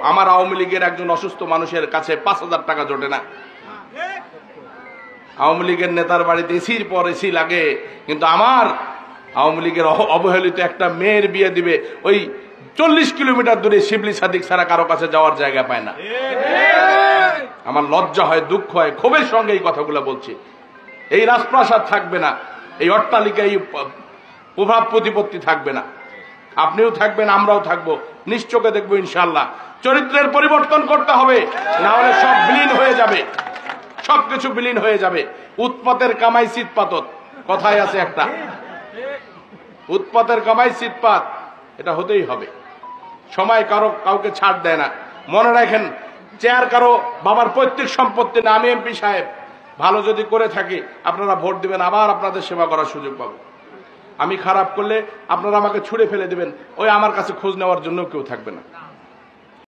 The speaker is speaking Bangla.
আমার আওয়ামী লীগের একজন অসুস্থ মানুষের কাছে ৫,০০০ টাকা জোটে না। আওয়ামী লীগের নেতার বাড়িতে এসির পর এসি লাগে, কিন্তু আমার আওয়ামী লীগের অবহেলিত একটা মেয়ের বিয়ে দিবে ওই ৪০ কিলোমিটার দূরে শিবলি সাদিক ছাড়া কারো কাছে যাওয়ার জায়গা পায় না। আমার লজ্জা হয়, দুঃখ হয়, ক্ষোভের সঙ্গে এই কথাগুলো বলছি। এই রাজপ্রাসাদ থাকবে না, এই অট্টালিকা, এই প্রভাব প্রতিপত্তি থাকবে না। আপনিও থাকবেন, আমরাও থাকবো, নিশ্চয়ই দেখবো ইনশাল্লাহ। চরিত্রের পরিবর্তন করতে হবে, না হলে সব বিলীন হয়ে যাবে, সবকিছু বিলীন হয়ে যাবে। উৎপাতের কামাই শীতপাতত কথায় আছে একটা, উৎপাতের কামাই শীতপাত, এটা হতেই হবে। সময় কাউকে ছাড় দেয় না। মনে রাখেন, চেয়ার কারো বাবার পৈতৃক সম্পত্তি না। আমি এমপি সাহেব ভালো যদি করে থাকি, আপনারা ভোট দিবেন, আবার আপনাদের সেবা করার সুযোগ পাবো। আমি খারাপ করলে আপনারা আমাকে ছুঁড়ে ফেলে দিবেন, ওই আমার কাছে খোঁজ নেওয়ার জন্য কেউ থাকবে না।